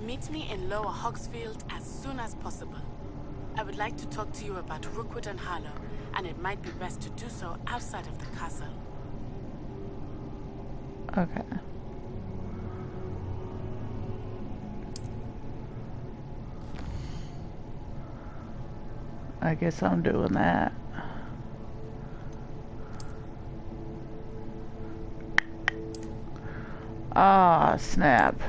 Meet me in Lower Hogsfield as soon as possible. I would like to talk to you about Rookwood and Harlow, and it might be best to do so outside of the castle. Okay. I guess I'm doing that. Ah, snap.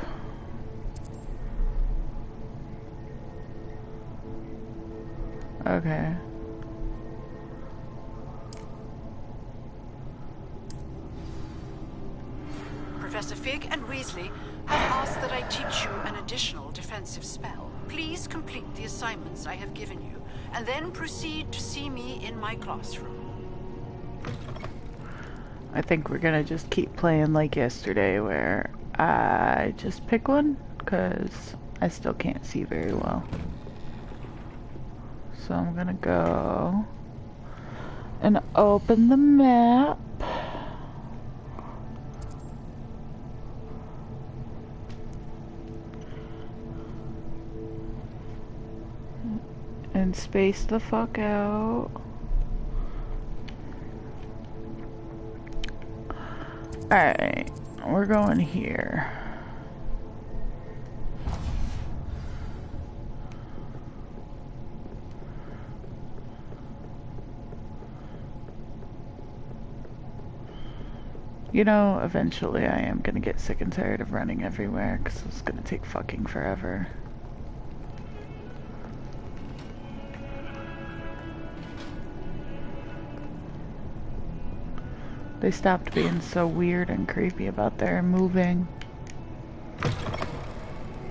Okay. Professor Fig and Weasley have asked that I teach you an additional defensive spell. Please complete the assignments I have given you, and then proceed to see me in my classroom. I think we're gonna just keep playing like yesterday, where I just pick one, because I still can't see very well. So I'm gonna go and open the map. And space the fuck out. Alright, we're going here. You know, eventually I am gonna get sick and tired of running everywhere, because it's gonna take fucking forever. They stopped being so weird and creepy about their moving.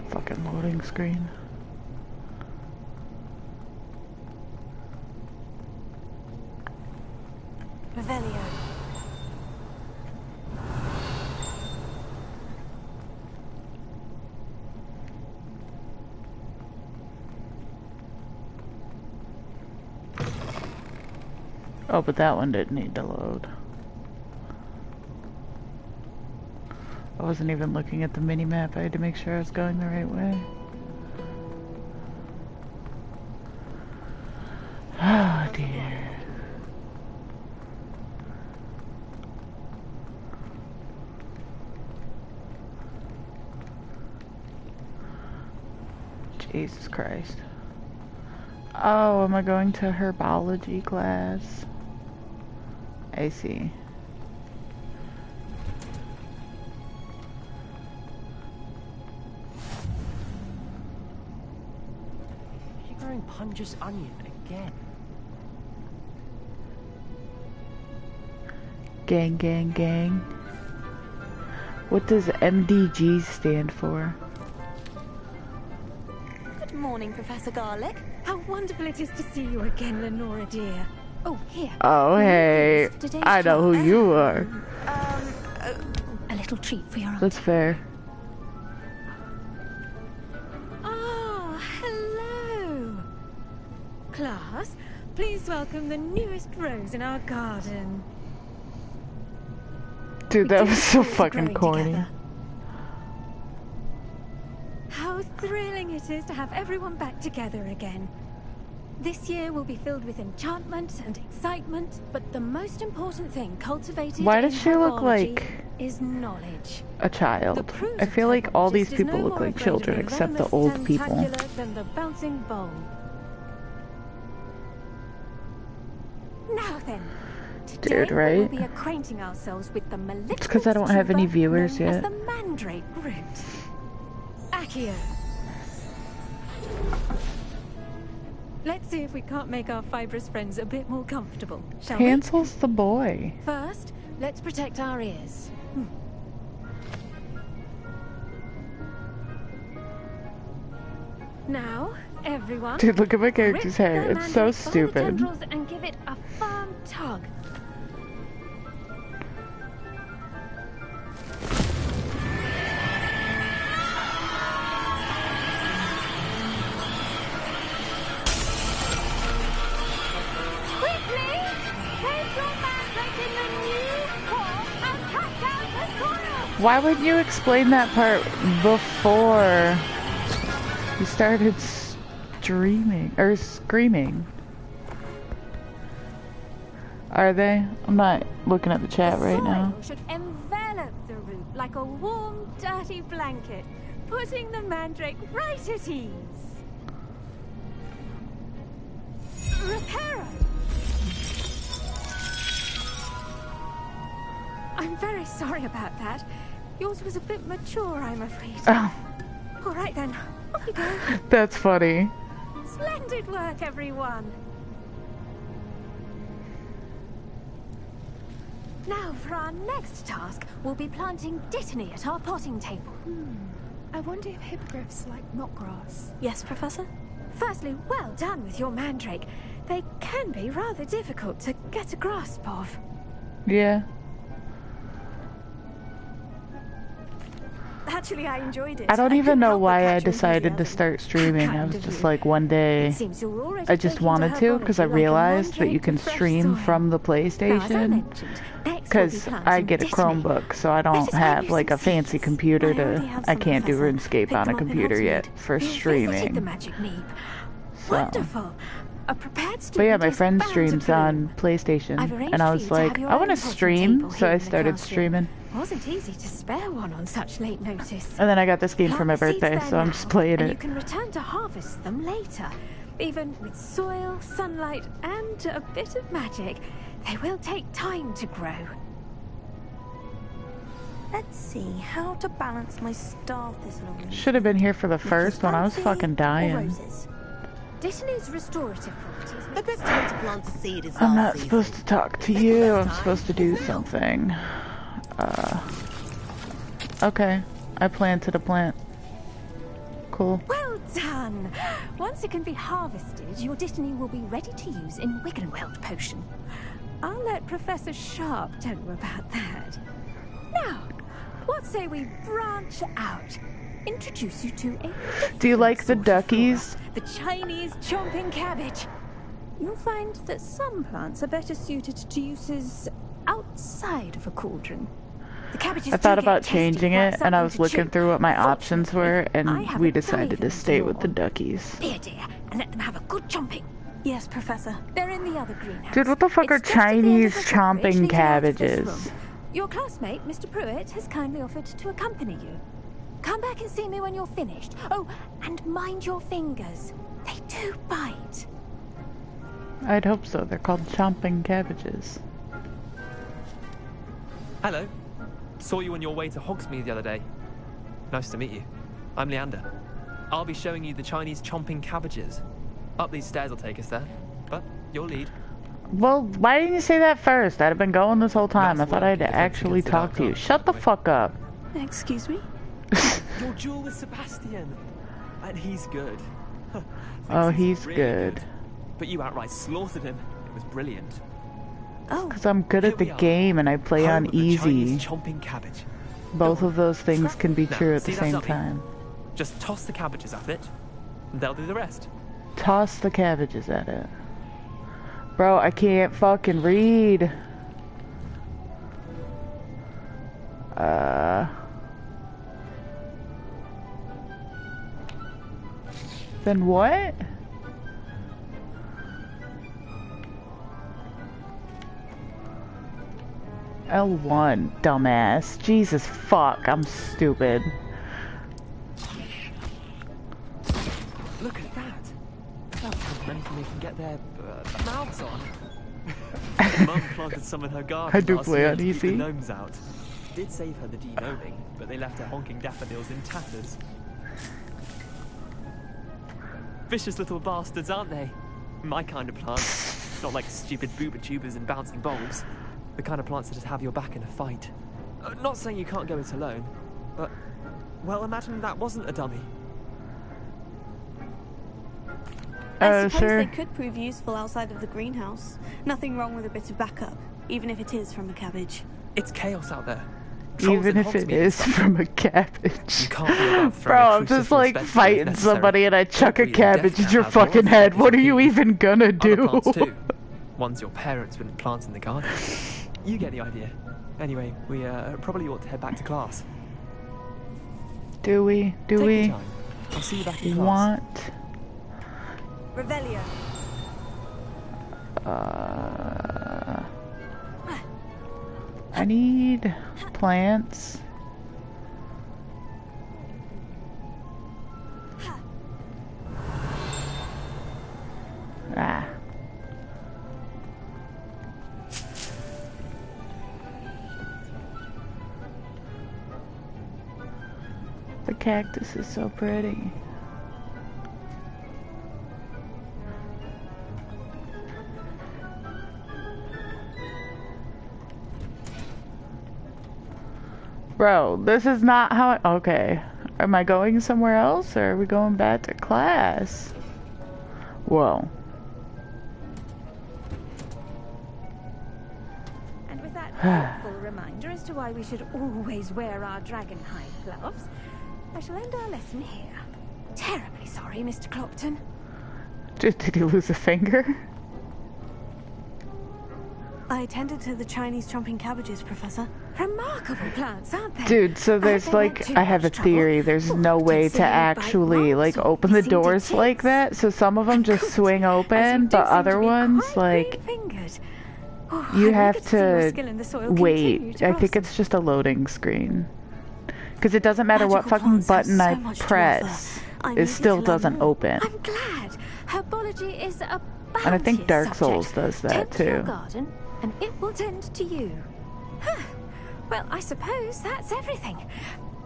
Fucking loading screen. Revelio. Oh, but that one didn't need to load. I wasn't even looking at the mini-map. I had to make sure I was going the right way. Oh dear. Jesus Christ. Oh, am I going to herbology class? I see. Punj's onion again. Gang, gang, gang. What does MDG stand for? Good morning, Professor Garlick. How wonderful it is to see you again, Lenora dear. Oh, here. Oh, hey. I know who you are. A little treat for your aunt. That's fair. Class, please welcome the newest rose in our garden. Dude, that was so fucking corny. Together. How thrilling it is to have everyone back together again. This year will be filled with enchantment and excitement, but the most important thing cultivated Why does she look like is knowledge. A child? I feel like all these people look like children except the old people. Than the bouncing bowl. Now then, dude, right? We'll be acquainting ourselves with the malevolent it's because I don't have any viewers yet. As the Mandrake Root. Accio. Let's see if we can't make our fibrous friends a bit more comfortable, shall we? Hansel's the boy. First, let's protect our ears. Now, everyone. Dude, look at my character's hair. It's so stupid. And give it a firm tug. Quickly, place your mandrake in the new pot and cut down the coil. Why wouldn't you explain that part before? He started streaming or screaming. Are they? I'm not looking at the chat right now. The soil should envelop the root like a warm, dirty blanket, putting the mandrake right at ease. Reparo! I'm very sorry about that. Yours was a bit mature, I'm afraid. Oh, All right then, off you go. that's funny. Splendid work, everyone. Now, for our next task, we'll be planting Dittany at our potting table. I wonder if hippogriffs like knotgrass. Yes, Professor? Firstly, well done with your mandrake. They can be rather difficult to get a grasp of. Yeah. Actually, I enjoyed it. I don't even couldn't know help but why I catch your decided to enthusiasm. start streaming. I was Kind of just you. like one day It seems you're already I just taking wanted her to body because I like a realized that you mandrake can with fresh stream soil. from the Now, as I PlayStation. mentioned, next we'll be Because I planting get a Dittany. Chromebook, so I Let don't us find have you like some a fancy seeds. computer I already to. have I some, can't do Professor. RuneScape Pick on a them up in computer yet Hogsmeade. for You visited the streaming. magic neep. So. Wonderful. A prepared But student yeah, my is friend bound to streams bloom. on PlayStation, I've arranged and I for was you to have like, your I want to own potting stream, table so here I in the started classroom. streaming. Wasn't easy to spare one on such late notice. And then I got this game for Plant my the seeds birthday, there so I'm now, just playing and you it. can return to harvest them later. Even with soil, sunlight, and a bit of magic, they will take time to grow. Let's see how to balance my star thistle arrangement. Should have been here for the Mrs. first one. I was Fancy fucking or dying. Roses? Dittany's restorative properties The make best time to plant a seed is I'm last not season. supposed to talk to Second you. best I'm time supposed to do is now. something. Okay. I planted a plant. Cool. Well done! Once it can be harvested, your Dittany will be ready to use in Wiggenweld potion. I'll let Professor Sharp tell you about that. Now, what say we branch out? Introduce you to a Do you like the sort of duckies? flora, the Chinese chomping cabbage. You'll find that some plants are better suited to uses outside of a cauldron. The cabbages I thought do get about testy changing without it, and I something was to looking chew. through what my options were, Fortunately, I and have we a decided to diver stay with the lawn. duckies. Here, dear, and let them have a good chomping. Yes, Professor. They're in the other greenhouse. Dude, what the fuck are It's just at the end of Chinese the footbridge chomping leading out of this cabbages? room. Your classmate, Mr. Pruitt, has kindly offered to accompany you. Come back and see me when you're finished. Oh, and mind your fingers. They do bite. I'd hope so. They're called chomping cabbages. Hello. Saw you on your way to Hogsmeade the other day. Nice to meet you. I'm Leander. I'll be showing you the Chinese chomping cabbages. Up these stairs will take us there, but your lead. Well, why didn't you say that first? I'd have been going this whole time. Nice I thought work I'd in defense actually against the talk dark to you. arts, Shut the by the way. fuck up. Excuse me? Your duel with Sebastian. And he's good. Oh, Thinks he's really good. But you outright slaughtered him. It was brilliant. Oh, Because I'm good Here at the we are. game and I play Home on of the easy. Chinese chomping cabbage. Both Go of those things can be Now, true at see the that same ducky? time. Just toss the cabbages at it, and they'll do the rest. Toss the cabbages at it. Bro, I can't fucking read. Then what? L1, dumbass. Jesus fuck, I'm stupid. Look at that. That's anything they can get their mouths on. Mum planted some in her garden. I do last play year on to keep the easy. gnomes out. Did save her the de-gnoming, but they left her honking daffodils in tatters. Vicious little bastards, aren't they? My kind of plants. Not like stupid booba tubers and bouncing bulbs. The kind of plants that just have your back in a fight. Not saying you can't go it alone, but... Well, imagine that wasn't a dummy. I suppose Sure. they could prove useful outside of the greenhouse. Nothing wrong with a bit of backup, even if it is from a cabbage. It's chaos out there. Trolls Even in if it Hogsmeade is and stuff. from a cabbage. You can't be above throwing Bro, a I'm crucifix just like respectfully if fighting necessary. somebody and I chuck a Don't breathe death cabbage at to your have more fucking of head. it What are as you a even gonna Other do? plants too. Ones your parents wouldn't plant in the garden. You get the idea. Anyway, we probably ought to head back to class. Do we? Do Take we? your time. I'll see you back in class. Want... Revelio. I need plants. Ah. The cactus is so pretty. Bro, this is not how I... Okay. Am I going somewhere else, or are we going back to class? Whoa. And with that helpful reminder as to why we should always wear our dragonhide gloves, I shall end our lesson here. Terribly sorry, Mr. Clopton. Did you lose a finger? I tended to the Chinese chomping cabbages, Professor. Remarkable plants, aren't they? Dude, so there's like, I have a theory, there's no way to actually like open the doors like that, so some of them just swing open, but other ones like, you have to wait. I think it's just a loading screen. Because it doesn't matter what fucking button I press, it still doesn't open. I'm glad. Herbology is a And I think Dark Souls does that too. Garden, and it will tend to you. Huh. Well, I suppose that's everything.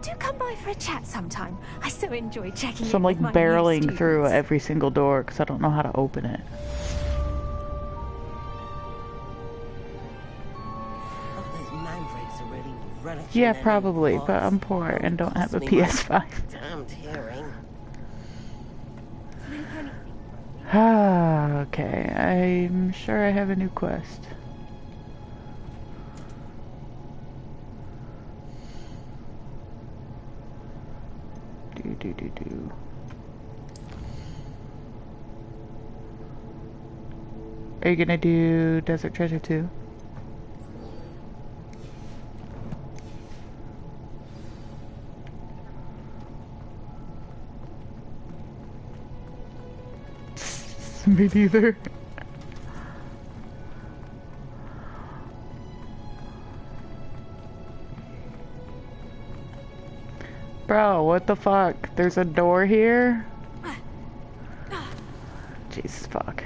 Do come by for a chat sometime. I so enjoy checking. So I'm like barreling through every single door because I don't know how to open it. Yeah, probably, but I'm poor and don't have a PS5. Ah, okay. I'm sure I have a new quest. Do. Are you gonna do Desert Treasure 2? Me neither. Bro, what the fuck? There's a door here? Jesus fuck.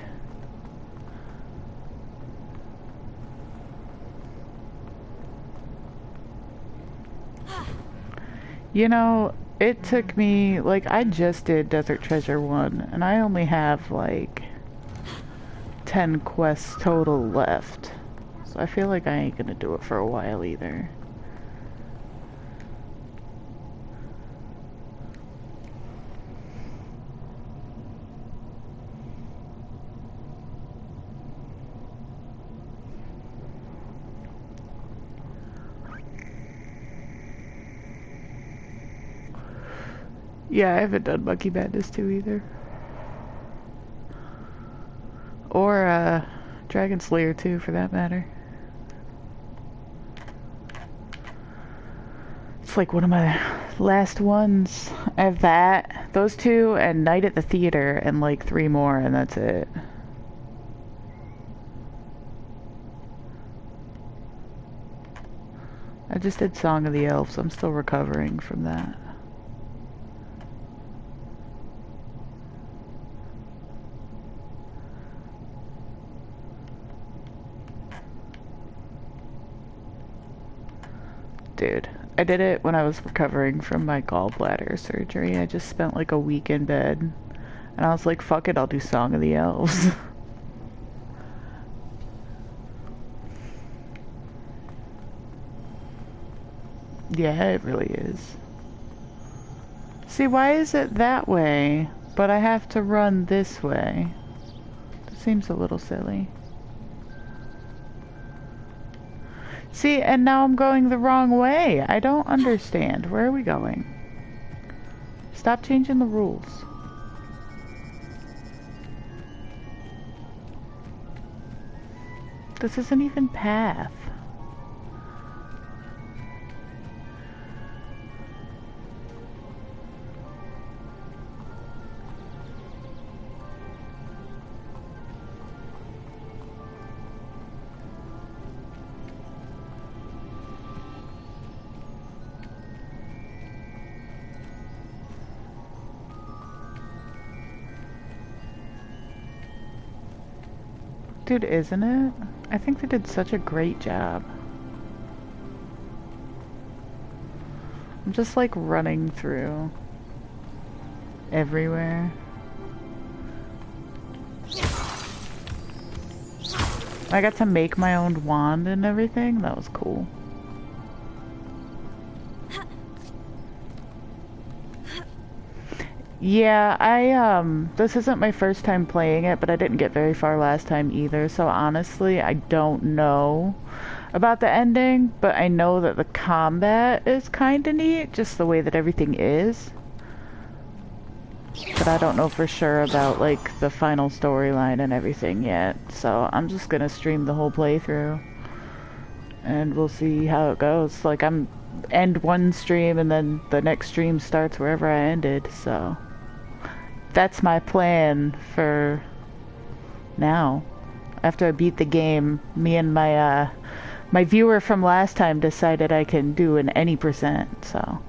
You know, it took me, like, I just did Desert Treasure 1, and I only have, like, 10 quests total left. So I feel like I ain't gonna do it for a while either. Yeah, I haven't done Monkey Madness 2 either. Or, Dragon Slayer 2 for that matter. It's like one of my last ones. I have that, those two, and Night at the Theater, and like 3 more, and that's it. I just did Song of the Elves. I'm still recovering from that. Dude, I did it when I was recovering from my gallbladder surgery. I just spent like a week in bed. And I was like, fuck it, I'll do Song of the Elves. Yeah, it really is. See, why is it that way, but I have to run this way? That seems a little silly. See, and now I'm going the wrong way. I don't understand. Where are we going? Stop changing the rules. This isn't even path. Dude, isn't it? I think they did such a great job. I'm just like running through everywhere. I got to make my own wand and everything. That was cool. Yeah, this isn't my first time playing it, but I didn't get very far last time either, so honestly, I don't know about the ending, but I know that the combat is kinda neat, just the way that everything is. But I don't know for sure about, like, the final storyline and everything yet, so I'm just gonna stream the whole playthrough. And we'll see how it goes. Like, I'm end one stream and then the next stream starts wherever I ended, so that's my plan for now. After I beat the game, me and my my viewer from last time decided I can do an any %, so.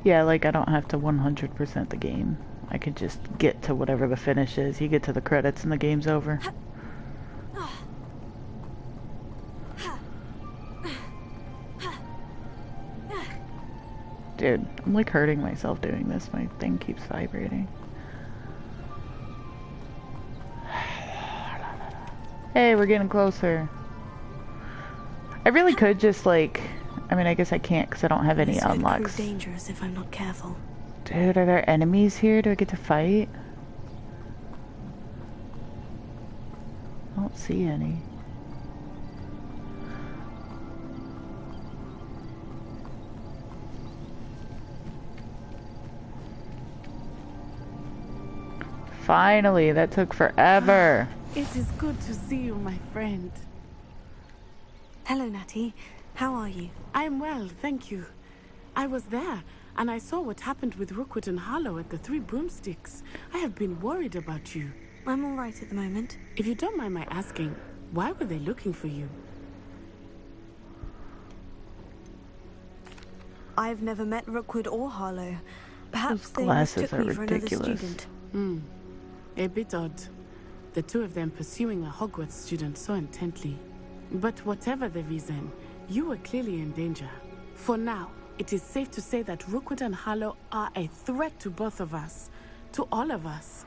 Yeah, like, I don't have to 100% the game. I could just get to whatever the finish is. You get to the credits and the game's over. Dude, I'm like hurting myself doing this. My thing keeps vibrating. Hey, we're getting closer. I really could just like... I mean, I guess I can't because I don't have any unlocks. This could prove dangerous if I'm not careful. Dude, are there enemies here? Do I get to fight? I don't see any. Finally, that took forever. It is good to see you, my friend. Hello, Natty. How are you? I'm well, thank you. I was there, and I saw what happened with Rookwood and Harlow at the Three Broomsticks. I have been worried about you. I'm all right at the moment. If you don't mind my asking, why were they looking for you? I've never met Rookwood or Harlow. Perhaps Those they glasses mistook are me for another ridiculous. student. A bit odd. The two of them pursuing a Hogwarts student so intently. But whatever the reason, you were clearly in danger. For now, it is safe to say that Rookwood and Harlow are a threat to both of us. To all of us.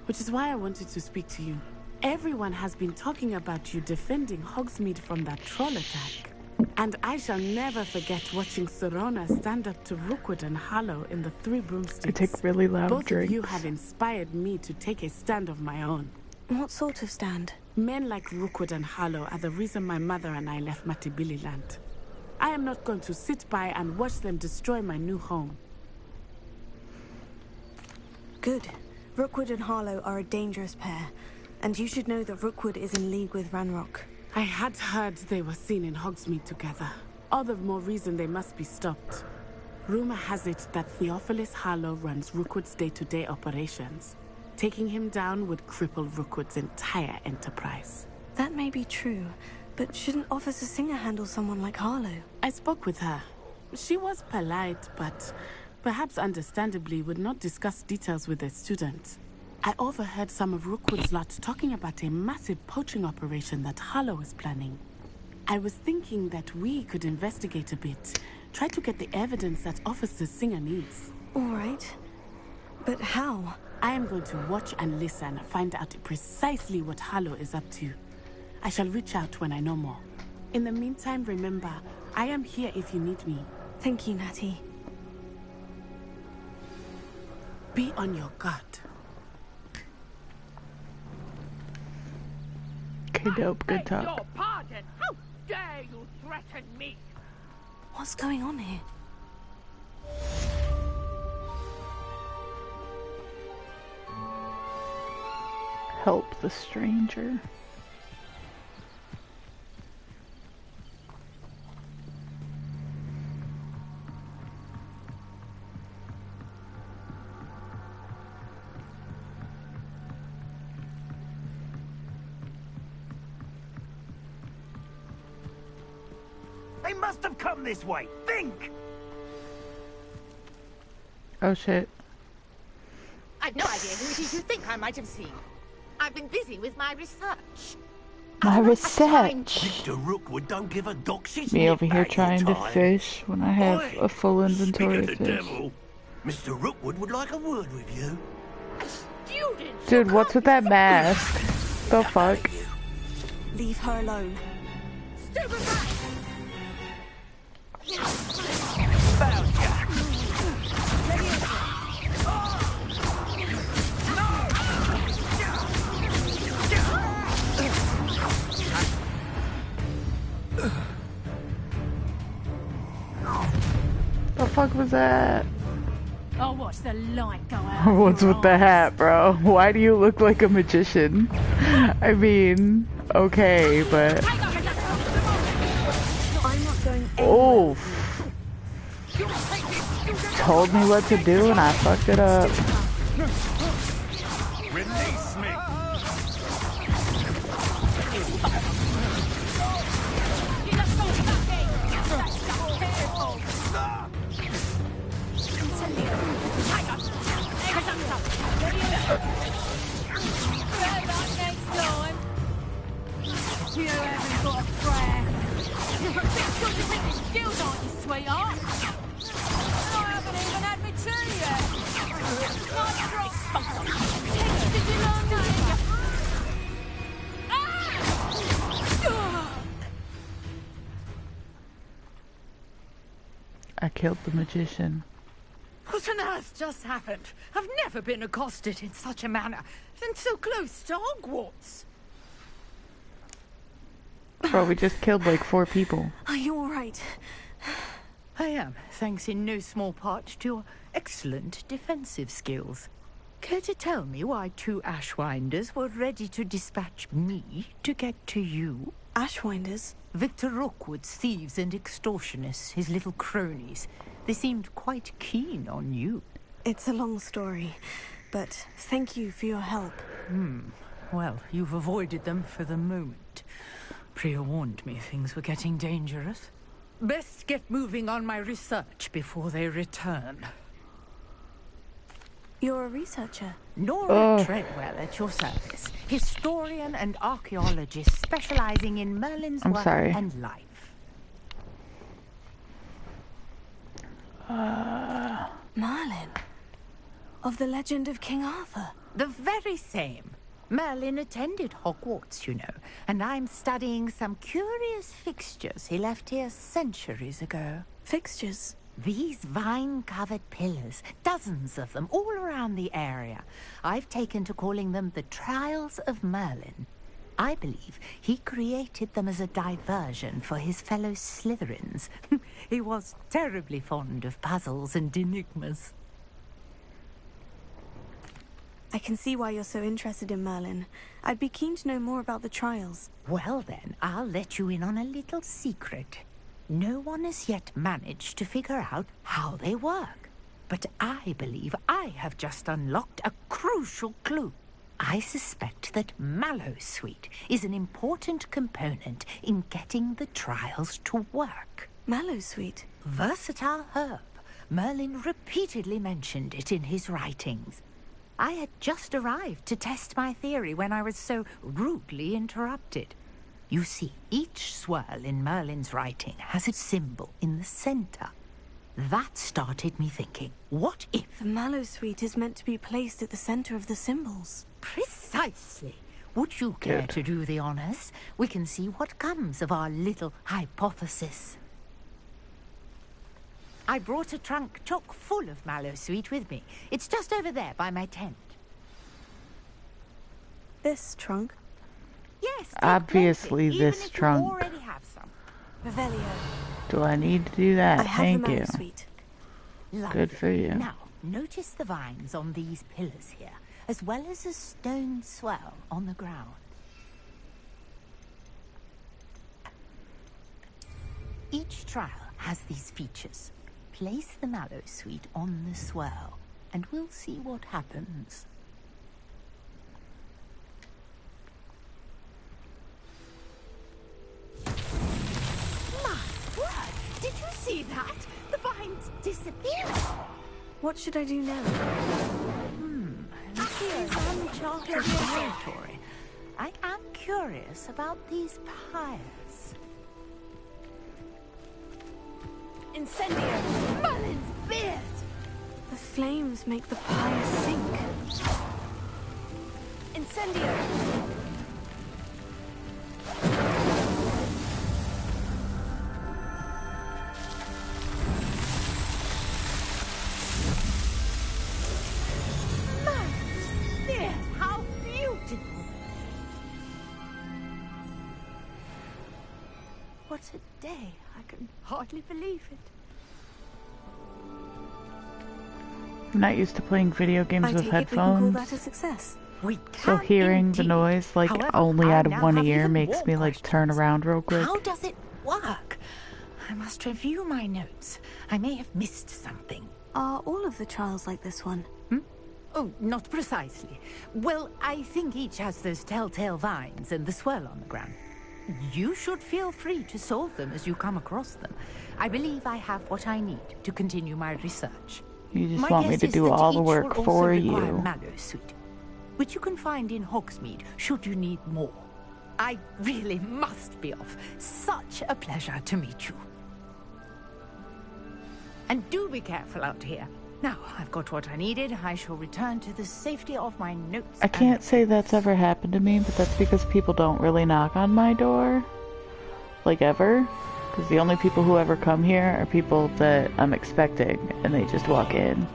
Which is why I wanted to speak to you. Everyone has been talking about you defending Hogsmeade from that troll attack. And I shall never forget watching Sirona stand up to Rookwood and Harlow in the Three Broomsticks. I take really loud Both drinks. of you have inspired me to take a stand of my own. What sort of stand? Men like Rookwood and Harlow are the reason my mother and I left Matibili Land. I am not going to sit by and watch them destroy my new home. Good. Rookwood and Harlow are a dangerous pair, and you should know that Rookwood is in league with Ranrock. I had heard they were seen in Hogsmeade together. All the more reason they must be stopped. Rumor has it that Theophilus Harlow runs Rookwood's day-to-day operations. Taking him down would cripple Rookwood's entire enterprise. That may be true, but shouldn't Officer Singer handle someone like Harlow? I spoke with her. She was polite, but perhaps understandably would not discuss details with a student. I overheard some of Rookwood's lot talking about a massive poaching operation that Harlow is planning. I was thinking that we could investigate a bit, try to get the evidence that Officer Singer needs. All right. But how? I am going to watch and listen, find out precisely what Harlow is up to. I shall reach out when I know more. In the meantime, remember, I am here if you need me. Thank you, Natty. Be on your guard. Okay, dope. Good talk. Your pardon. How dare you threaten me? What's going on here? Help the stranger. They must have come this way. Think! Oh shit. I've no idea who it is you think I might have seen. I've been busy with my research. My research. Victor Rookwood don't give a dock shit's Me over here nip back trying in to time. fish when I have Oi, a full inventory of speak of the fish. devil, Mr. Rookwood would like a word with you. Student! Dude, what's with that mask? The fuck? Leave her alone. Stupefy! Found ya! The fuck was that? I'll watch the light go out. What's with the hat, bro? Why do you look like a magician? I mean, okay, but... I'm not going anywhere. Oh! Told me what to do and I fucked it up. Release me! You haven't got a prayer. You're a bit good at picking skills, aren't you, sweetheart? I haven't even had my tea yet. Nice drop. Did you learn that? I killed the magician. What on earth just happened? I've never been accosted in such a manner, and so close to Hogwarts. Bro, we just killed like 4 people. Are you alright? I am, thanks in no small part to your excellent defensive skills. Care to tell me why 2 Ashwinders were ready to dispatch me to get to you? Ashwinders? Victor Rookwood's thieves and extortionists, his little cronies. They seemed quite keen on you. It's a long story, but thank you for your help. Well, you've avoided them for the moment. Priya warned me things were getting dangerous. Best get moving on my research before they return. You're a researcher. Nora Treadwell at your service. Historian and archaeologist specializing in Merlin's I'm work sorry. and life. Merlin. Of the legend of King Arthur. The very same. Merlin attended Hogwarts, you know, and I'm studying some curious fixtures he left here centuries ago. Fixtures? These vine-covered pillars, dozens of them, all around the area. I've taken to calling them the Trials of Merlin. I believe he created them as a diversion for his fellow Slytherins. He was terribly fond of puzzles and enigmas. I can see why you're so interested in Merlin. I'd be keen to know more about the trials. Well then, I'll let you in on a little secret. No one has yet managed to figure out how they work. But I believe I have just unlocked a crucial clue. I suspect that Mallowsweet is an important component in getting the trials to work. Mallowsweet? Versatile herb. Merlin repeatedly mentioned it in his writings. I had just arrived to test my theory when I was so rudely interrupted. You see, each swirl in Merlin's writing has its symbol in the center. That started me thinking, what if... The Mallowsweet is meant to be placed at the center of the symbols. Precisely. Would you care to do the honors? We can see what comes of our little hypothesis. I brought a trunk chock full of Mallowsweet with me. It's just over there by my tent. This trunk? Yes, take Obviously plenty, this even if trunk. You already have some. Revelio. Do I need to do that? I have Thank the you. Mallowsweet. Lovely. Good for you. Now, notice the vines on these pillars here, as well as a stone swell on the ground. Each trial has these features. Place the Mallowsweet on the swell, and we'll see what happens. My word! See that? The vines disappeared. What should I do now? This is uncharted territory. I am curious about these pyres. Incendio! Mullins beard! The flames make the pyre sink. Incendio! How beautiful! What a day. I can hardly believe it. I'm not used to playing video games I with take it we can call headphones. that a success. We So can hearing the indeed. noise, like, However, only I out of now one have ear even makes more me, like, turn questions. around real quick. How does it work? I must review my notes. I may have missed something. Are all of the trials like this one? Oh, not precisely. Well, I think each has those telltale vines and the swirl on the ground. You should feel free to solve them as you come across them. I believe I have what I need to continue my research. You just My want me guess to is do that all the each work will for also require you. Mallowsweet, which you can find in Hogsmeade should you need more. I really must be off. Such a pleasure to meet you. And do be careful out here. Now, I've got what I needed. I shall return to the safety of my notes. I can't say that's ever happened to me, but that's because people don't really knock on my door. Like, ever. Because the only people who ever come here are people that I'm expecting, and they just walk in.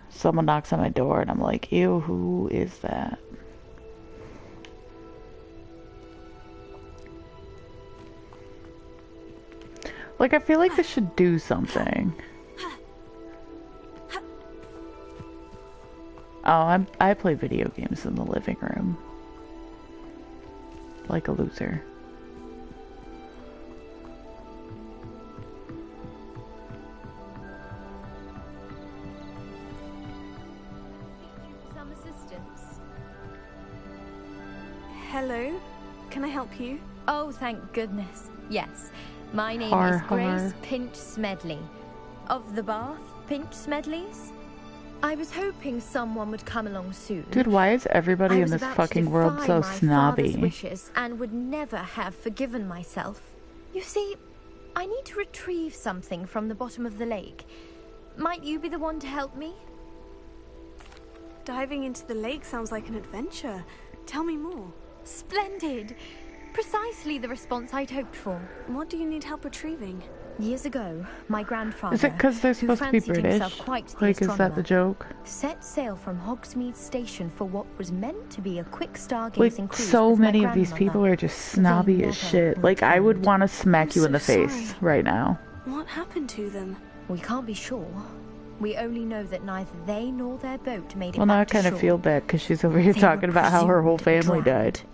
Someone knocks on my door, and I'm like, ew, who is that? Like, I feel like this should do something. Oh, I play video games in the living room. Like a loser. Some assistance. Hello? Can I help you? Oh, thank goodness. Yes. My name Har, is Grace har. Pinch Smedley. Of the Bath Pinch Smedleys? I was hoping someone would come along soon. Dude, why is everybody I in was this about fucking to world defy so my father's snobby? wishes and would never have forgiven myself. You see, I need to retrieve something from the bottom of the lake. Might you be the one to help me? Diving into the lake sounds like an adventure. Tell me more. Splendid! Precisely the response I'd hoped for. What do you need help retrieving? Years ago, my grandfather, Is it because they're who supposed to be fancied himself British? quite the Like, is that the astronomer, joke? set sail from Hogsmeade Station for what was meant to be a quick stargazing Like, cruise so with my many of these grandmother. people are just snobby as never shit. Like, I would returned. want to smack you in I'm the so face sorry. right now. What happened to them? We can't be sure. We only know that neither they nor their boat made it Well, now I back to kind of shore. feel bad because she's over here They talking were about how her whole presumed family died. drowned.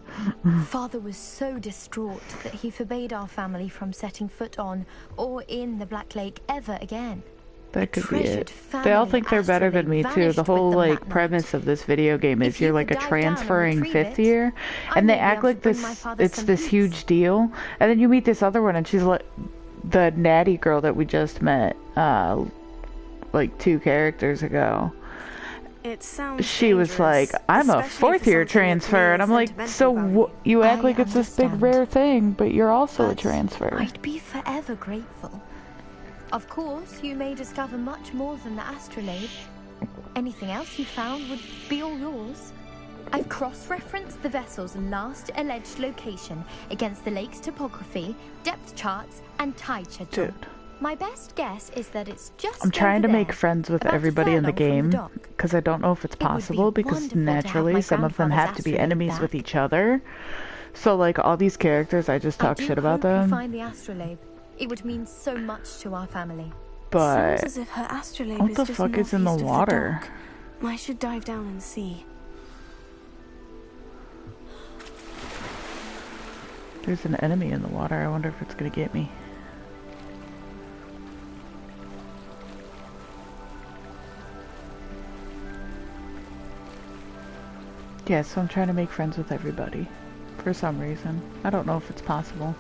Father was so distraught that he forbade our family from setting foot on or in the Black Lake ever again. That could be treasured it. They all family think they're better than me astrolabe too. The vanished whole with them like that premise night. of this video game is If you're you like a could dive down and transferring retrieve fifth it, year, I and may they be act able like to bring this. my father It's some this peace. huge deal, and then you meet this other one, and she's like the natty girl that we just met, like 2 characters ago. It sounds She was dangerous, like, I'm a especially for 4th year something of transfer, real and I'm like, sentimental so value. you act I like it's this big understand. rare thing, but you're also a But transfer. I'd be forever grateful. Of course, you may discover much more than the astrolabe. Anything else you found would be all yours. I've cross-referenced the vessel's last alleged location against the lake's topography, depth charts, and tide schedule. Dude. My best guess is that it's just I'm trying to over make there, friends with about a everybody in the furlong from game dock. because I don't know if it's It would be possible because wonderful to have naturally my some of them grandfather's have to be astrolabe enemies with back. each other. So like all these characters, I just talk I do shit about hope you them. find the astrolabe. It would mean so much to our family. Sounds But as if her astrolabe what is the just fuck is in the northeast of water? dock. I should dive down and see. There's an enemy in the water. I wonder if it's gonna get me. Yeah, so I'm trying to make friends with everybody. For some reason. I don't know if it's possible.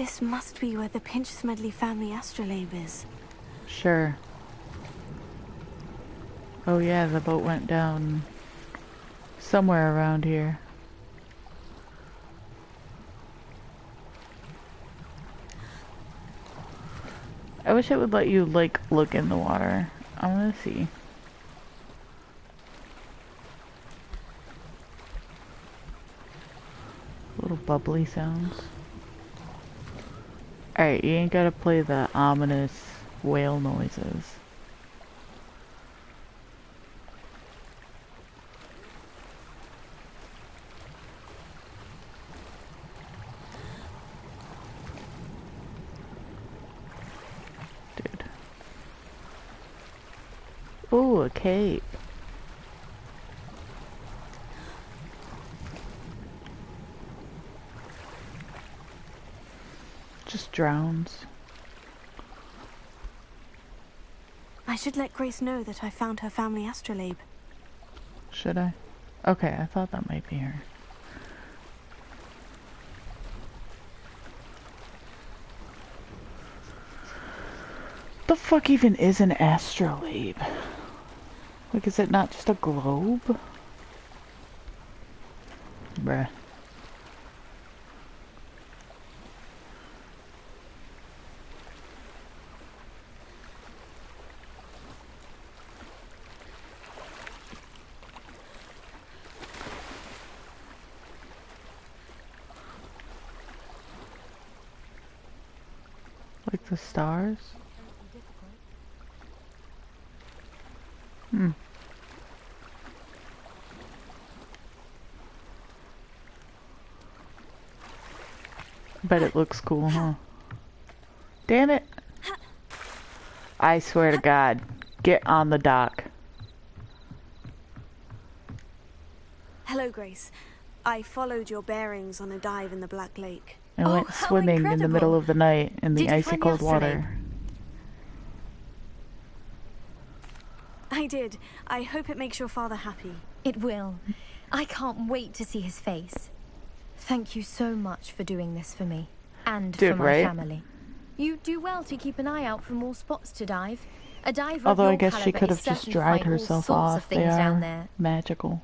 This must be where the Pinch Smedley family astrolabe is. Sure. Oh yeah, the boat went down somewhere around here. I wish it would let you, like, look in the water. I wanna see. Little bubbly sounds. Alright, you ain't gotta play the ominous whale noises. Dude. Ooh, a cape. Just drowns. I should let Grace know that I found her family astrolabe. Should I? Okay, I thought that might be her. The fuck even is an astrolabe? Like, is it not just a globe? Bruh. Like the stars? Hmm. Bet it looks cool, huh? Damn it! I swear to God, get on the dock. Hello, Grace. I followed your bearings on a dive in the Black Lake. I went swimming in the middle of the night in the icy cold water. I did. I hope it makes your father happy. It will. I can't wait to see his face. Thank you so much for doing this for me. And for my family. You do well to keep an eye out for more spots to dive. A diver Although of I guess your she caliber could is have just certain to dried find all herself sorts of off. They things down are there. magical.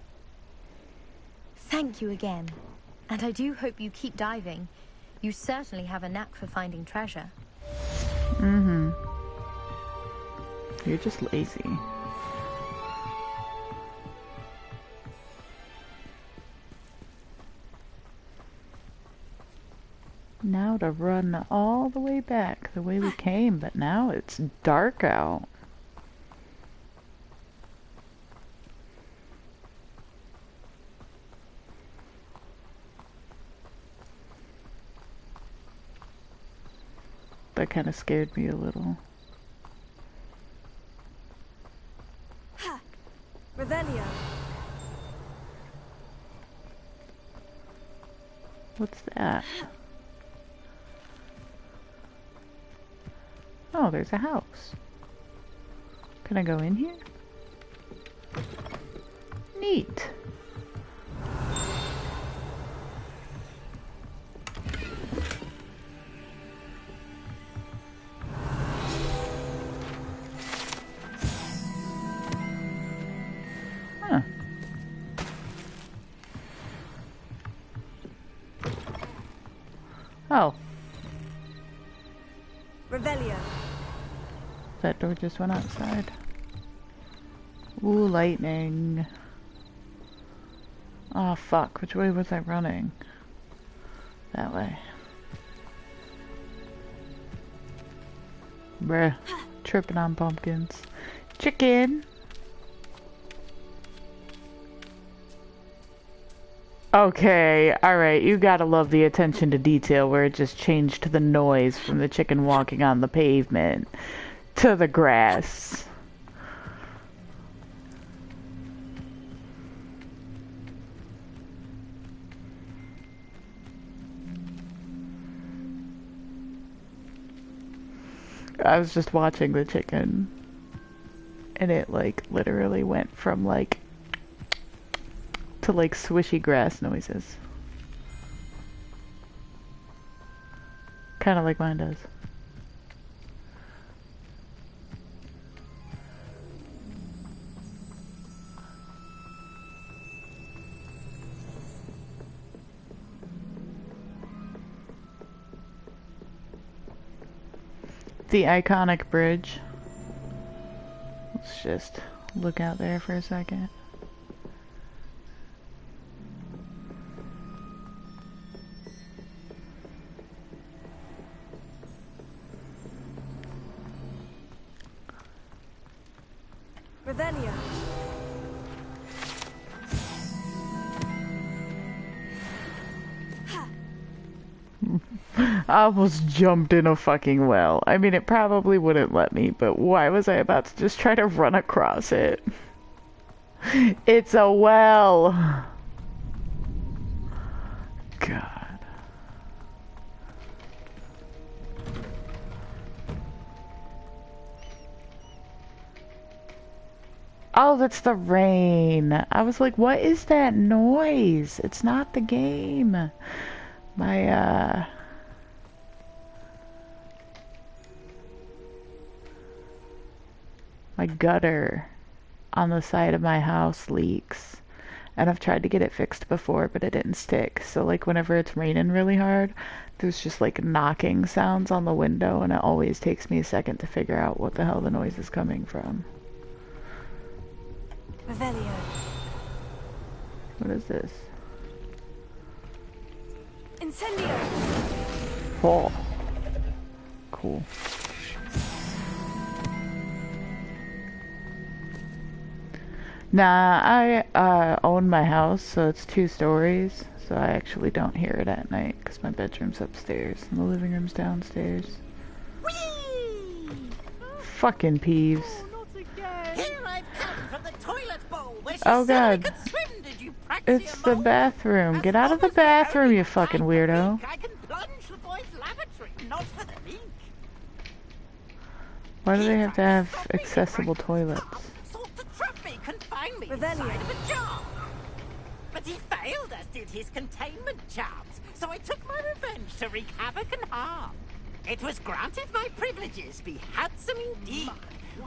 Thank you again. And I do hope you keep diving. You certainly have a knack for finding treasure. Mm-hmm. You're just lazy. Now to run all the way back the way we came, but now it's dark out. That kind of scared me a little. Ha! Revelio. What's that? Oh, there's a house. Can I go in here? Neat. Huh. Oh. Revelio. That door just went outside. Ooh, lightning. Oh, fuck. Which way was I running? That way. Bruh. Tripping on pumpkins. Chicken! Okay, alright. You gotta love the attention to detail where it just changed to the noise from the chicken walking on the pavement to the grass. I was just watching the chicken and it like literally went from like to like swishy grass noises. Kind of like mine does. The iconic bridge. Let's just look out there for a second. Revelio. I almost jumped in a fucking well. I mean, it probably wouldn't let me, but why was I about to just try to run across it? It's a well. God. Oh, that's the rain. I was like, what is that noise? It's not the game. My gutter on the side of my house leaks, and I've tried to get it fixed before, but it didn't stick. So like whenever it's raining really hard, there's just like knocking sounds on the window, and it always takes me a second to figure out what the hell the noise is coming from. Revelio. What is this? Incendio. Oh, cool. Nah, I own my house, so it's 2 stories, so I actually don't hear it at night because my bedroom's upstairs and the living room's downstairs. Whee! Fucking Peeves. Here I've come from the toilet bowl where she Oh said God. I could swim. Did you practice It's your the moan? bathroom. Get out of the bathroom, you fucking weirdo. I can plunge the boys' lavatory, not for the leak. Why do they have to have accessible toilets? Sought to trap me, confine me Revelio. inside of a jar. But he failed, as did his containment charms, so I took my revenge to wreak havoc and harm. It was granted my privileges be handsome indeed,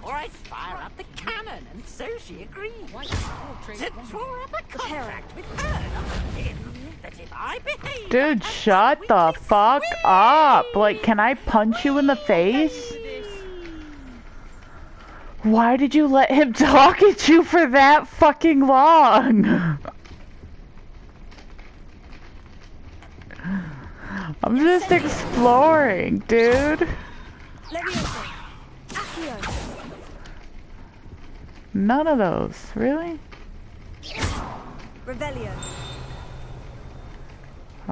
or I'd fire up the cannon, and so she agreed. To draw up a contract with her, not him, that if I behaved... Dude, shut the fuck up! Like, can I punch you in the face? Why did you let him talk at you for that fucking long? I'm just exploring, dude. Leviosa. Accio. None of those, really? Revelio.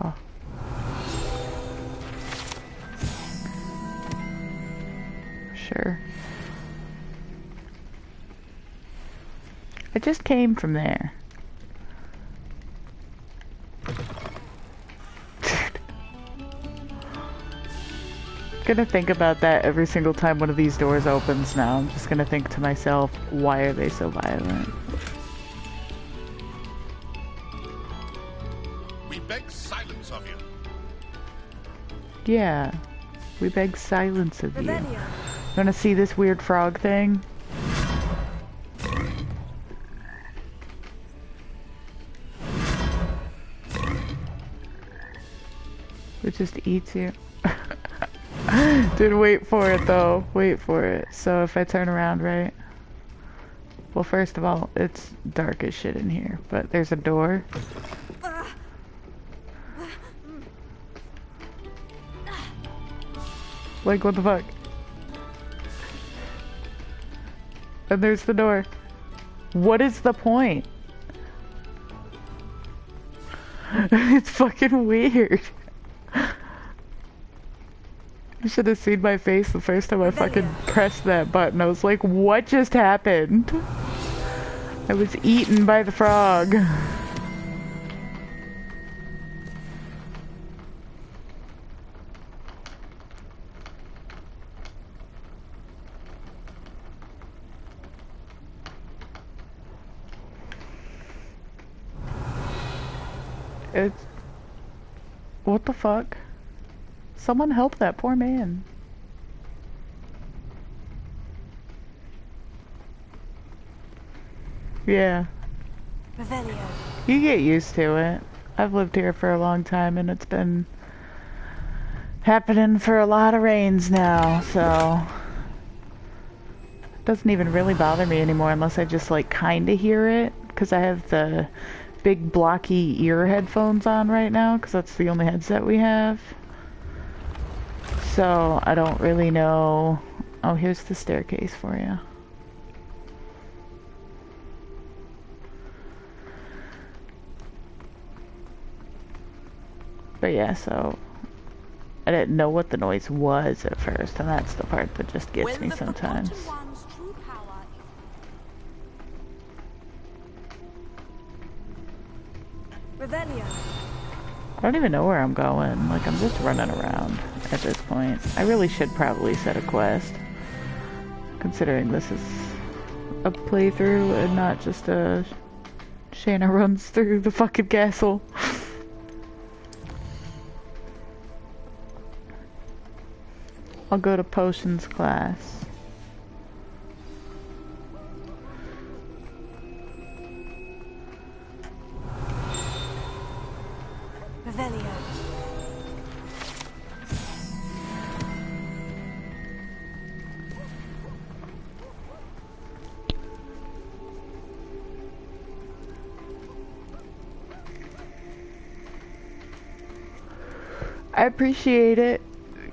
Oh. Sure. I just came from there. Gonna think about that every single time one of these doors opens now. I'm just gonna think to myself, why are they so violent? We beg silence of you. Yeah, we beg silence of you. Revelio. Wanna see this weird frog thing? It just eats you. Dude, wait for it though. Wait for it. So if I turn around, right? Well, first of all, it's dark as shit in here, but there's a door. Like, what the fuck? And there's the door. What is the point? It's fucking weird. You should have seen my face the first time I fucking pressed that button. I was like, what just happened? I was eaten by the frog. It's... What the fuck? Someone help that poor man. Yeah. Revelio. You get used to it. I've lived here for a long time and it's been happening for a lot of rains now, so it doesn't even really bother me anymore unless I just like kinda hear it, because I have the big blocky ear headphones on right now because that's the only headset we have. So I don't really know. Oh, here's the staircase for you. But yeah, so I didn't know what the noise was at first, and that's the part that just gets me sometimes. Revelio. I don't even know where I'm going. Like, I'm just running around at this point. I really should probably set a quest, considering this is a playthrough and not just a Shanna runs through the fucking castle. I'll go to potions class. Revelio. I appreciate it.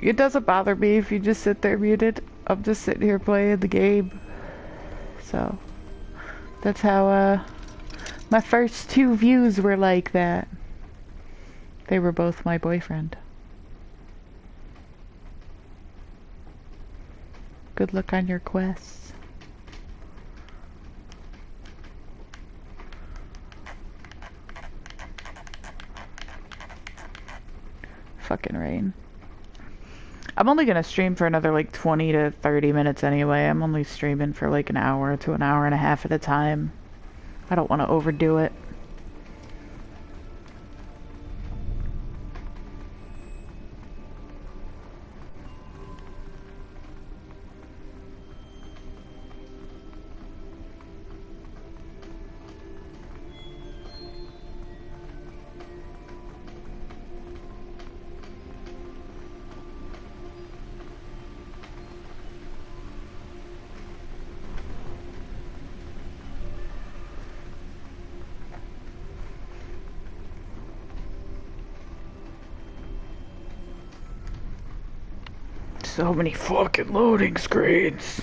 It doesn't bother me if you just sit there muted. I'm just sitting here playing the game. So, that's how, my first 2 views were like that. They were both my boyfriend. Good luck on your quests. Fucking rain. I'm only gonna stream for another like 20 to 30 minutes anyway. I'm only streaming for like an hour to an hour and a half at a time. I don't want to overdo it. So many fucking loading screens.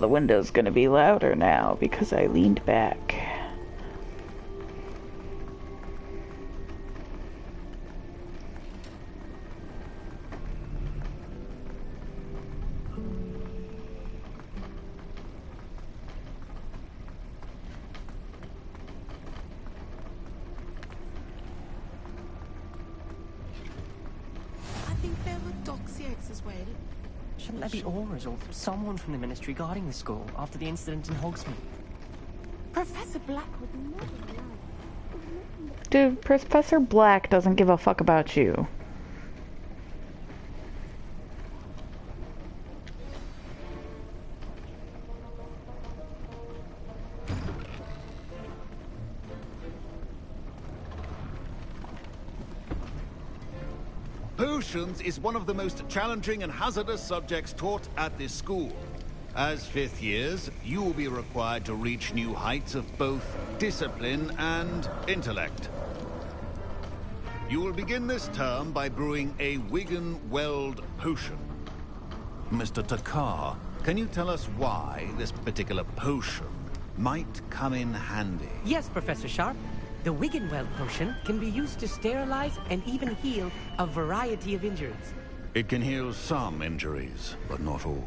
The window's gonna be louder now because I leaned back. Shouldn't there be Aurors or someone from the Ministry guarding the school after the incident in Hogsmeade? Professor Black would never lie. Dude, Professor Black doesn't give a fuck about you. Potions is one of the most challenging and hazardous subjects taught at this school. As 5th years, you will be required to reach new heights of both discipline and intellect. You will begin this term by brewing a Wiggenweld potion. Mr. Takar, can you tell us why this particular potion might come in handy? Yes, Professor Sharp. The Wiggenweld potion can be used to sterilize and even heal a variety of injuries. It can heal some injuries, but not all.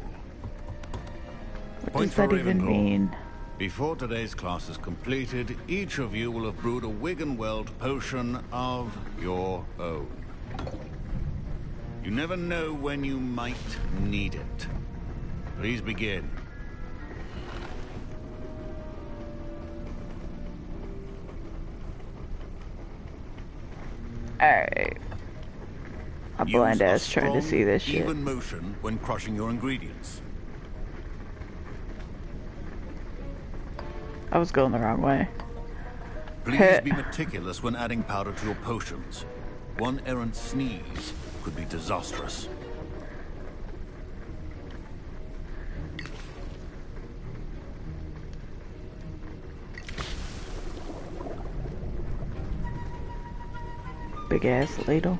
What does that even mean? Before today's class is completed, each of you will have brewed a Wiggenweld potion of your own. You never know when you might need it. Please begin. Alright. A blind ass trying to see this shit. Even motion when crushing your ingredients. I was going the wrong way. Please be meticulous when adding powder to your potions. One errant sneeze could be disastrous. Big ass ladle.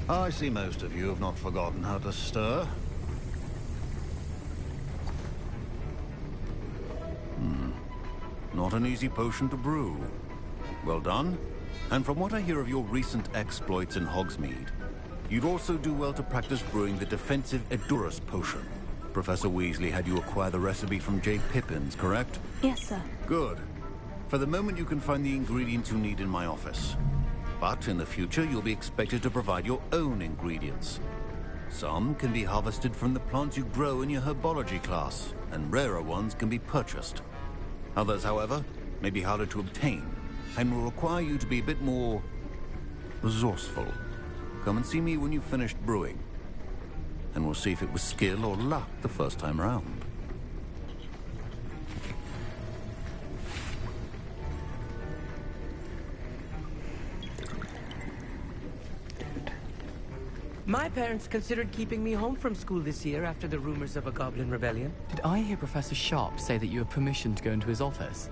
I see most of you have not forgotten how to stir. Not an easy potion to brew. Well done. And from what I hear of your recent exploits in Hogsmeade, you'd also do well to practice brewing the defensive Edurus potion. Professor Weasley had you acquire the recipe from J. Pippins, correct? Yes, sir. Good. For the moment, you can find the ingredients you need in my office. But in the future, you'll be expected to provide your own ingredients. Some can be harvested from the plants you grow in your herbology class, and rarer ones can be purchased. Others, however, may be harder to obtain, and will require you to be a bit more resourceful. Come and see me when you've finished brewing, and we'll see if it was skill or luck the first time round. My parents considered keeping me home from school this year after the rumors of a goblin rebellion. Did I hear Professor Sharp say that you have permission to go into his office?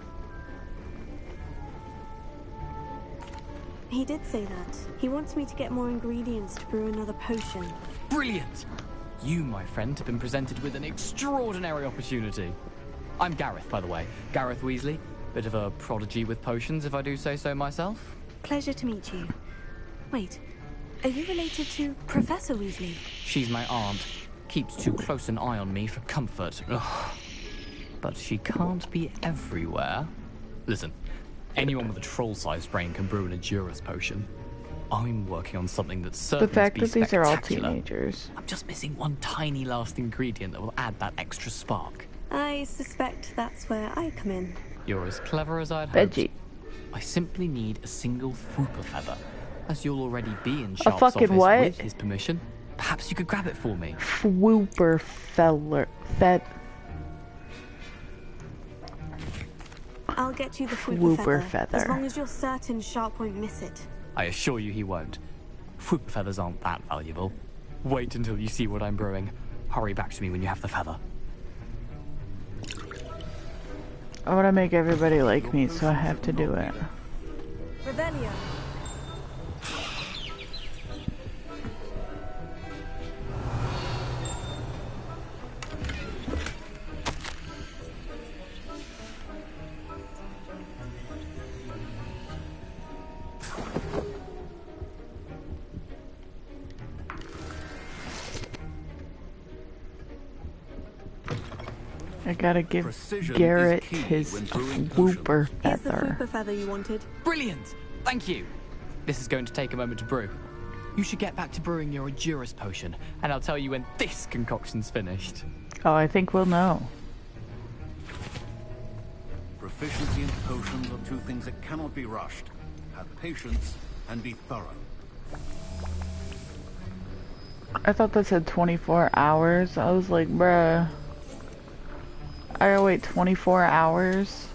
He did say that. He wants me to get more ingredients to brew another potion. Brilliant! You, my friend, have been presented with an extraordinary opportunity. I'm Gareth, by the way. Gareth Weasley. Bit of a prodigy with potions, if I do say so myself. Pleasure to meet you. Wait, are you related to Professor Weasley? She's my aunt. Keeps too close an eye on me for comfort. Ugh. But she can't be everywhere. Listen, anyone with a troll-sized brain can brew an Edurus potion. I'm working on something that's certain The fact to be that these are all spectacular. teenagers. I'm just missing one tiny last ingredient that will add that extra spark. I suspect that's where I come in. You're as clever as I'd hoped. Veggie. I simply need a single Fwooper feather. As you'll already be in Sharp's fucking office what? with his permission, perhaps you could grab it for me. Fwooper feller. I'll get you the Fwooper feather, feather. as long as you're certain Sharp won't miss it. I assure you he won't. Fwooper feathers aren't that valuable. Wait until you see what I'm brewing. Hurry back to me when you have the feather. I want to make everybody like me, so I have to do it. Revelio. I gotta give Precision Garrett is key his when brewing Fwooper Here's the feather. Fwooper feather you wanted. Brilliant! Thank you! This is going to take a moment to brew. You should get back to brewing your Edurus potion, and I'll tell you when this concoction's finished. Oh, I think we'll know. Proficiency in potions are two things that cannot be rushed. Have patience and be thorough. I thought that said 24 hours. I was like, bruh. I gotta wait 24 hours.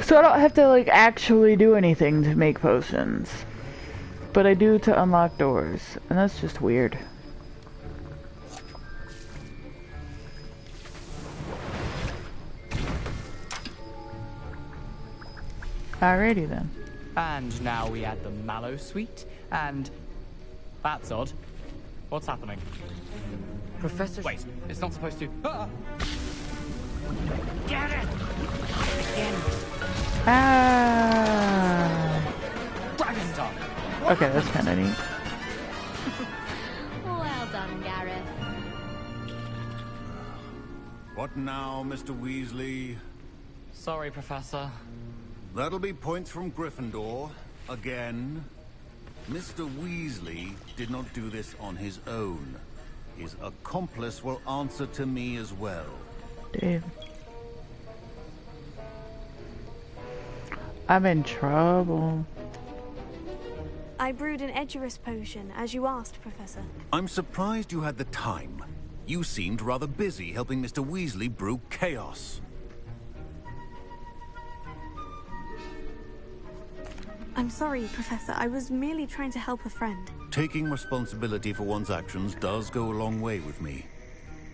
So I don't have to like actually do anything to make potions. But I do to unlock doors. And that's just weird. Alrighty then. And now we add the Mallow Sweet, and... That's odd. What's happening? Professor... Wait, it's not supposed to... Get it! Again. Ah. Dragon Star! Okay, that's kind of neat. Well done, Gareth. What now, Mr. Weasley? Sorry, Professor. That'll be points from Gryffindor. Again. Mr. Weasley did not do this on his own. His accomplice will answer to me as well. Damn. I'm in trouble. I brewed an Edurus potion, as you asked, Professor. I'm surprised you had the time. You seemed rather busy helping Mr. Weasley brew chaos. I'm sorry, Professor. I was merely trying to help a friend. Taking responsibility for one's actions does go a long way with me.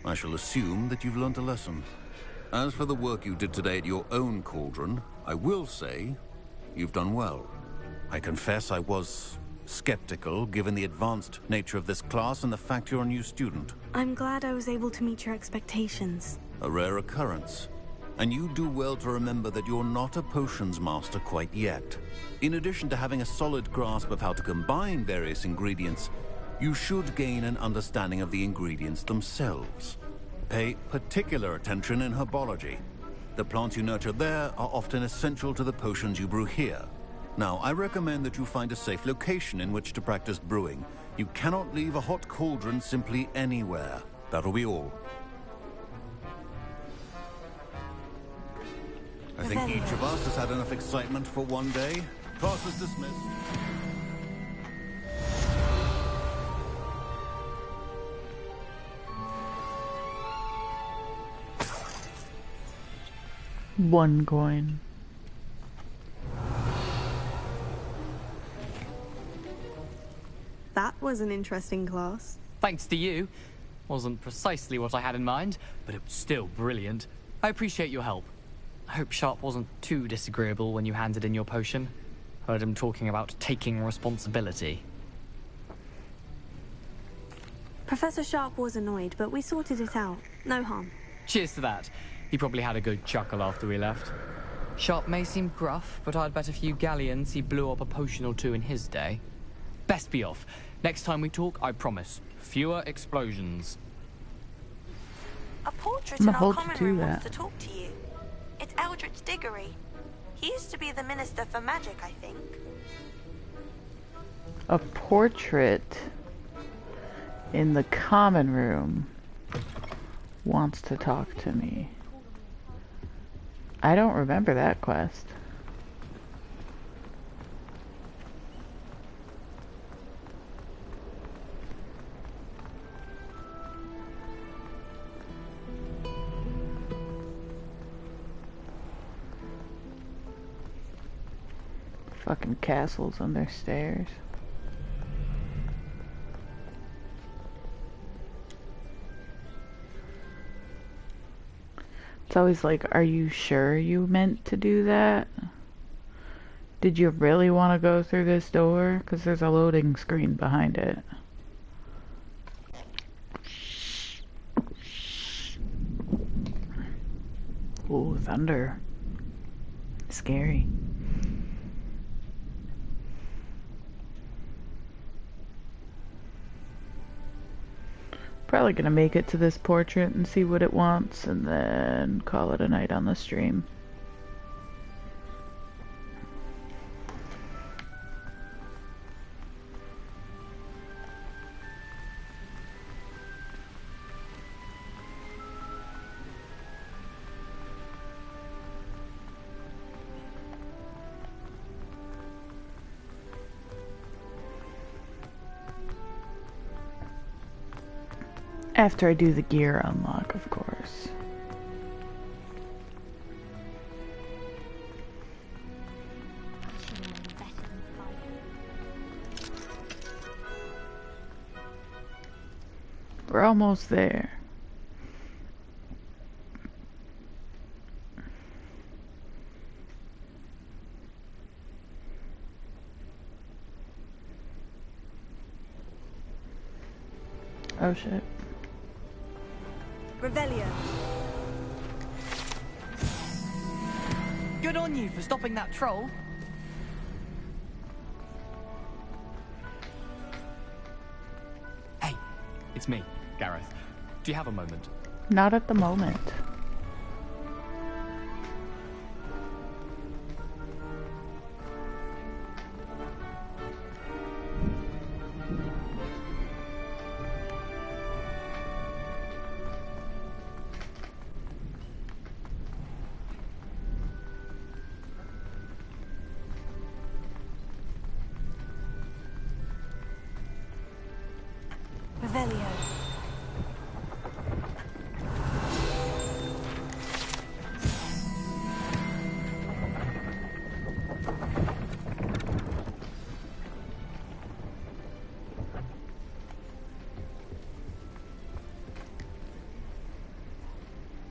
I shall assume that you've learnt a lesson. As for the work you did today at your own cauldron, I will say you've done well. I confess I was skeptical, given the advanced nature of this class and the fact you're a new student. I'm glad I was able to meet your expectations. A rare occurrence. And you do well to remember that you're not a potions master quite yet. In addition to having a solid grasp of how to combine various ingredients, you should gain an understanding of the ingredients themselves. Pay particular attention in herbology. The plants you nurture there are often essential to the potions you brew here. Now, I recommend that you find a safe location in which to practice brewing. You cannot leave a hot cauldron simply anywhere. That'll be all. I think each of us has had enough excitement for one day. Class is dismissed. One coin. That was an interesting class. Thanks to you. Wasn't precisely what I had in mind, but it was still brilliant. I appreciate your help. I hope Sharp wasn't too disagreeable when you handed in your potion. Heard him talking about taking responsibility. Professor Sharp was annoyed, but we sorted it out. No harm. Cheers to that. He probably had a good chuckle after we left. Sharp may seem gruff, but I'd bet a few galleons he blew up a potion or two in his day. Best be off. Next time we talk, I promise, fewer explosions. A portrait in our common room wants to talk to you. It's Eldritch Diggory. He used to be the Minister for Magic, I think. A portrait in the common room wants to talk to me. I don't remember that quest. Fucking castles on their stairs. It's always like, are you sure you meant to do that? Did you really want to go through this door? Because there's a loading screen behind it. Ooh, thunder. Scary. Probably gonna make it to this portrait and see what it wants and then call it a night on the stream. After I do the gear unlock, of course. We're almost there. Oh shit. Revelio. Good on you for stopping that troll. Hey, it's me, Gareth. Do you have a moment? Not at the moment. Revelio.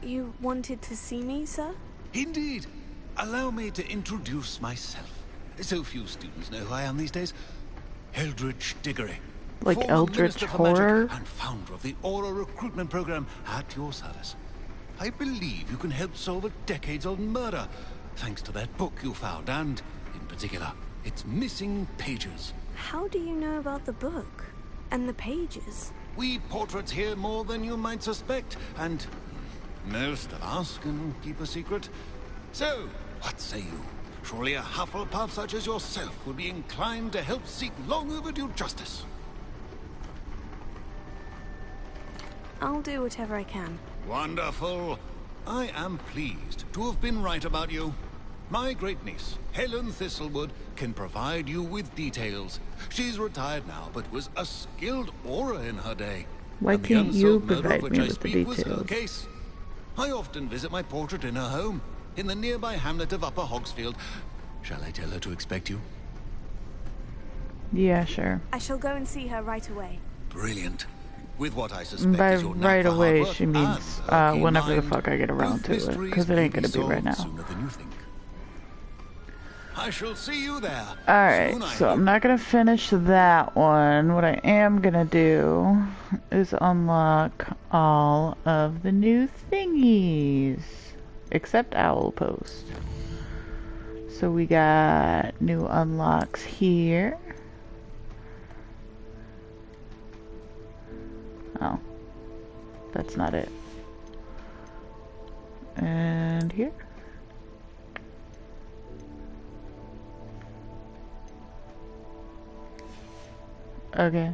You wanted to see me, sir? Indeed. Allow me to introduce myself. So few students know who I am these days. Eldridge Diggory. Like former Eldritch Minister for Horror? Magic and founder of the Aura recruitment program at your service. I believe you can help solve a decades-old murder, thanks to that book you found, and, in particular, its missing pages. How do you know about the book? And the pages? We portraits hear more than you might suspect, and most of us can keep a secret. So, what say you? Surely a Hufflepuff such as yourself would be inclined to help seek long overdue justice. I'll do whatever I can. Wonderful. I am pleased to have been right about you. My great-niece, Helen Thistlewood, can provide you with details. She's retired now, but was a skilled aura in her day. Why And the can't you unsolved murder of provide which me I with the speak was her details? case. I often visit my portrait in her home, in the nearby hamlet of Upper Hogsfield. Shall I tell her to expect you? Yeah, sure. I shall go and see her right away. Brilliant. With what I suspect By is your knack right for hard away, work she and means her keen whenever the mind, fuck I get around both to it, mysteries because it ain't may gonna be right now. solved sooner than you think. I shall see you there. Alright, Soon, I so hope. I'm not gonna finish that one. What I am gonna do is unlock all of the new thingies. Except Owl Post. So we got new unlocks here. Oh. That's not it. And here. Okay.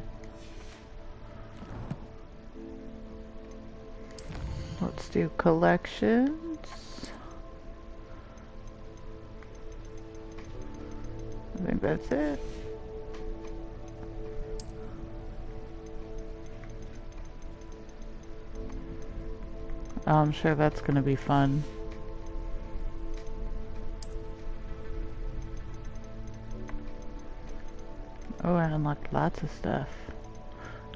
Let's do collections. I think that's it. I'm sure that's gonna be fun. Oh, I unlocked lots of stuff.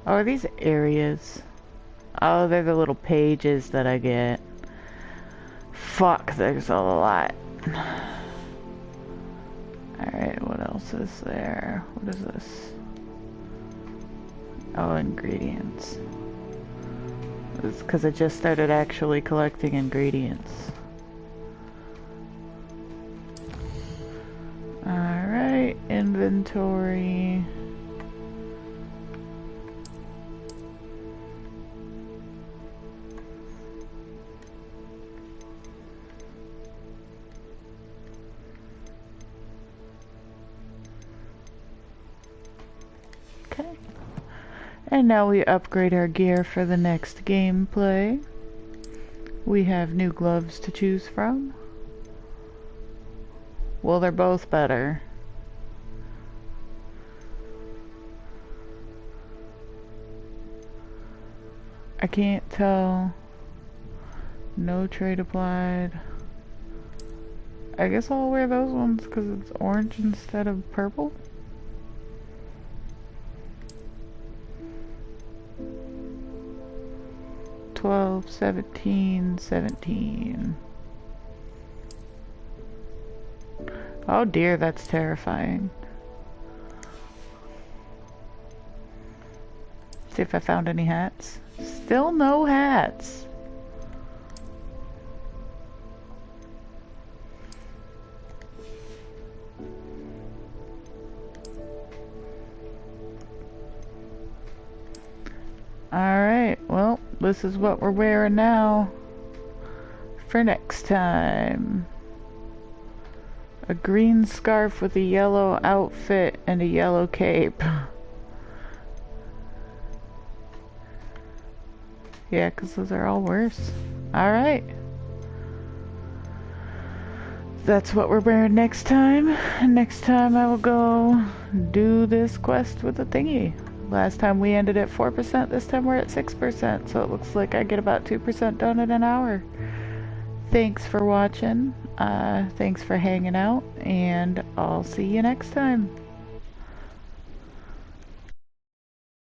Oh, are these areas? Oh, they're the little pages that I get. Fuck, there's a lot. Alright, what else is there? What is this? Oh, ingredients. It's because I just started actually collecting ingredients. Alright, inventory. Okay. And now we upgrade our gear for the next gameplay. We have new gloves to choose from. Well, they're both better. I can't tell. No trade applied. I guess I'll wear those ones because it's orange instead of purple. $12, $17, $17. Oh dear, that's terrifying. See if I found any hats. Still no hats. Alright, well, this is what we're wearing now for next time. A green scarf with a yellow outfit and a yellow cape. Yeah, because those are all worse. Alright. That's what we're wearing next time. Next time I will go do this quest with a thingy. Last time we ended at 4%, this time we're at 6%, so it looks like I get about 2% done in an hour. Thanks for watching, thanks for hanging out, and I'll see you next time.